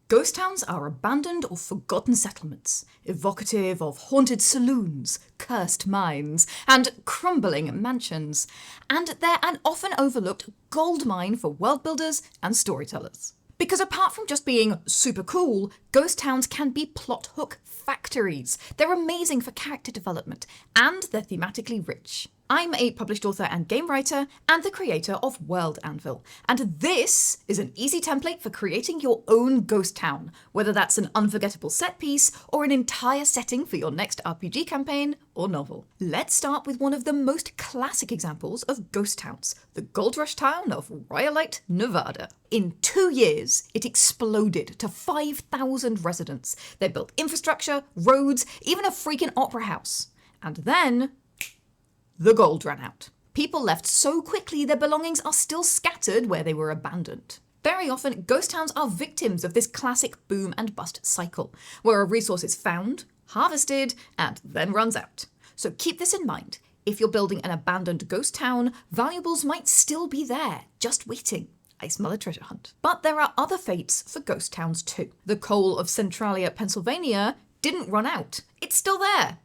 Ghost towns are abandoned or forgotten settlements, evocative of haunted saloons, cursed mines, and crumbling mansions. And they're an often overlooked gold mine for world builders and storytellers. Because apart from just being super cool, ghost towns can be plot hook factories. They're amazing for character development, and they're thematically rich. I'm a published author and game writer, and the creator of World Anvil, and this is an easy template for creating your own ghost town, whether that's an unforgettable set piece or an entire setting for your next RPG campaign or novel. Let's start with one of the most classic examples of ghost towns, the gold rush town of Rhyolite, Nevada. In 2 years, it exploded to 5,000 residents. They built infrastructure, roads, even a freaking opera house. And then the gold ran out. People left so quickly their belongings are still scattered where they were abandoned. Very often, ghost towns are victims of this classic boom and bust cycle, where a resource is found, harvested, and then runs out. So keep this in mind. If you're building an abandoned ghost town, valuables might still be there, just waiting. I smell a treasure hunt. But there are other fates for ghost towns too. The coal of Centralia, Pennsylvania didn't run out. It's still there.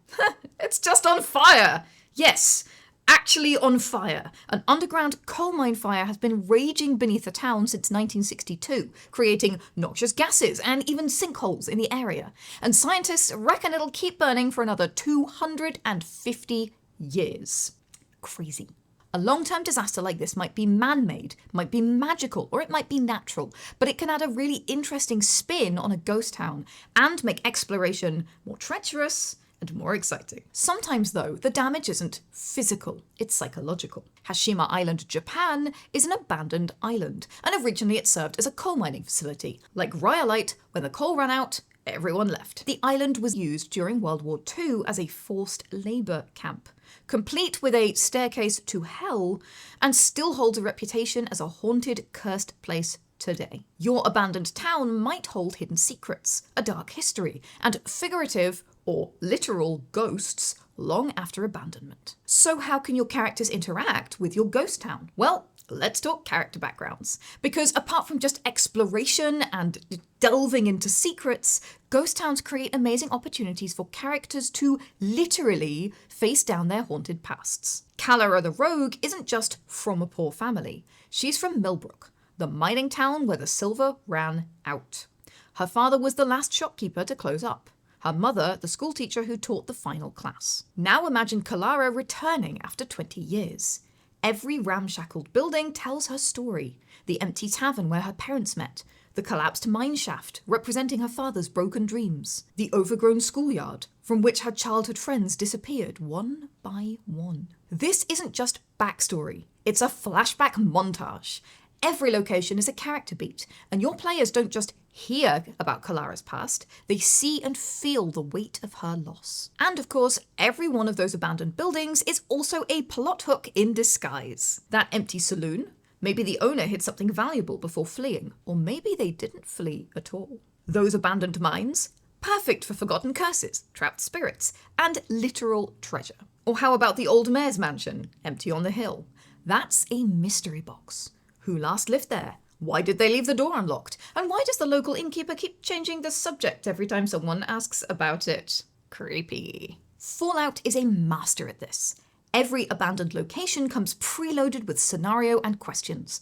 It's just on fire. Yes, actually on fire. An underground coal mine fire has been raging beneath the town since 1962, creating noxious gases and even sinkholes in the area. And scientists reckon it'll keep burning for another 250 years. Crazy. A long-term disaster like this might be man-made, might be magical, or it might be natural, but it can add a really interesting spin on a ghost town and make exploration more treacherous and more exciting. Sometimes though, the damage isn't physical, it's psychological. Hashima Island, Japan is an abandoned island, and originally it served as a coal mining facility. Like Rhyolite, when the coal ran out, everyone left. The island was used during World War II as a forced labour camp, complete with a staircase to hell, and still holds a reputation as a haunted, cursed place today. Your abandoned town might hold hidden secrets, a dark history, and figurative or literal ghosts long after abandonment. So how can your characters interact with your ghost town? Well, let's talk character backgrounds. Because apart from just exploration and delving into secrets, ghost towns create amazing opportunities for characters to literally face down their haunted pasts. Calara the Rogue isn't just from a poor family. She's from Millbrook, the mining town where the silver ran out. Her father was the last shopkeeper to close up. Her mother, the schoolteacher who taught the final class. Now imagine Calara returning after 20 years. Every ramshackled building tells her story. The empty tavern where her parents met. The collapsed mine shaft, representing her father's broken dreams. The overgrown schoolyard, from which her childhood friends disappeared one by one. This isn't just backstory, it's a flashback montage. Every location is a character beat, and your players don't just hear about Calara's past, they see and feel the weight of her loss. And of course, every one of those abandoned buildings is also a plot hook in disguise. That empty saloon, maybe the owner hid something valuable before fleeing, or maybe they didn't flee at all. Those abandoned mines, perfect for forgotten curses, trapped spirits, and literal treasure. Or how about the old mayor's mansion, empty on the hill? That's a mystery box. Who last lived there? Why did they leave the door unlocked? And why does the local innkeeper keep changing the subject every time someone asks about it? Creepy. Fallout is a master at this. Every abandoned location comes preloaded with scenario and questions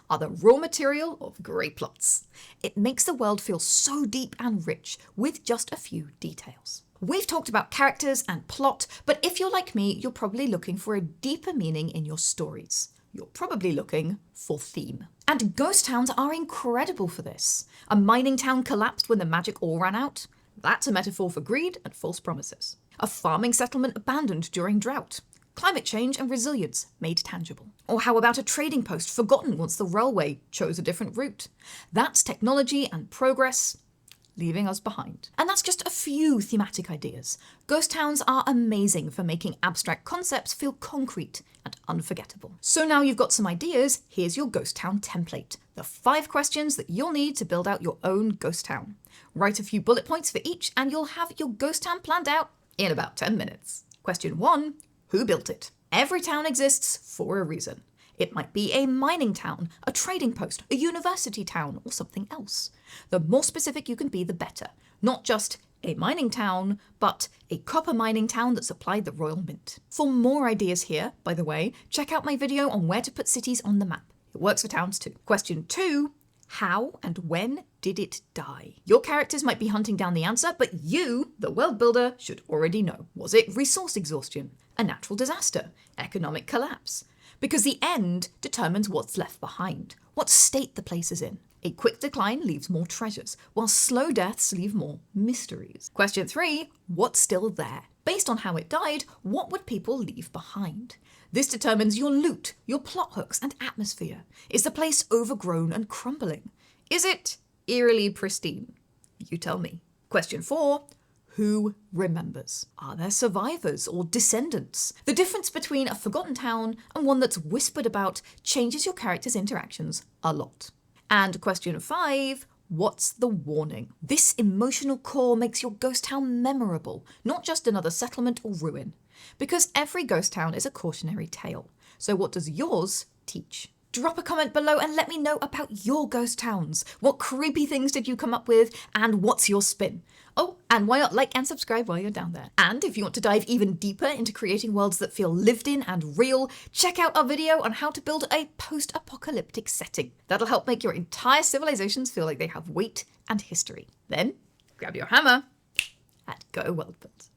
are the raw material of great plots. It makes the world feel so deep and rich with just a few details. We've talked about characters and plot, but if you're like me, you're probably looking for a deeper meaning in your stories. You're probably looking for theme. And ghost towns are incredible for this. A mining town collapsed when the magic ore ran out. That's a metaphor for greed and false promises. A farming settlement abandoned during drought. Climate change and resilience made tangible. Or how about a trading post forgotten once the railway chose a different route? That's technology and progress leaving us behind. And that's just a few thematic ideas. Ghost towns are amazing for making abstract concepts feel concrete and unforgettable. So now you've got some ideas, here's your ghost town template. The 5 questions that you'll need to build out your own ghost town. Write a few bullet points for each and you'll have your ghost town planned out in about 10 minutes. Question 1, who built it? Every town exists for a reason. It might be a mining town, a trading post, a university town, or something else. The more specific you can be, the better. Not just a mining town, but a copper mining town that supplied the Royal Mint. For more ideas here, by the way, check out my video on where to put cities on the map. It works for towns too. Question 2. How and when did it die? Your characters might be hunting down the answer, but you, the world builder, should already know. Was it resource exhaustion? A natural disaster? Economic collapse? Because the end determines what's left behind, what state the place is in. A quick decline leaves more treasures, while slow deaths leave more mysteries. Question 3, what's still there? Based on how it died, what would people leave behind? This determines your loot, your plot hooks, and atmosphere. Is the place overgrown and crumbling? Is it eerily pristine? You tell me. Question 4, who remembers? Are there survivors or descendants? The difference between a forgotten town and one that's whispered about changes your character's interactions a lot. And question 5, what's the warning? This emotional core makes your ghost town memorable, not just another settlement or ruin. Because every ghost town is a cautionary tale. So what does yours teach? Drop a comment below and let me know about your ghost towns. What creepy things did you come up with and what's your spin? Oh, and why not like and subscribe while you're down there? And if you want to dive even deeper into creating worlds that feel lived in and real, check out our video on how to build a post-apocalyptic setting. That'll help make your entire civilizations feel like they have weight and history. Then, grab your hammer and go world build.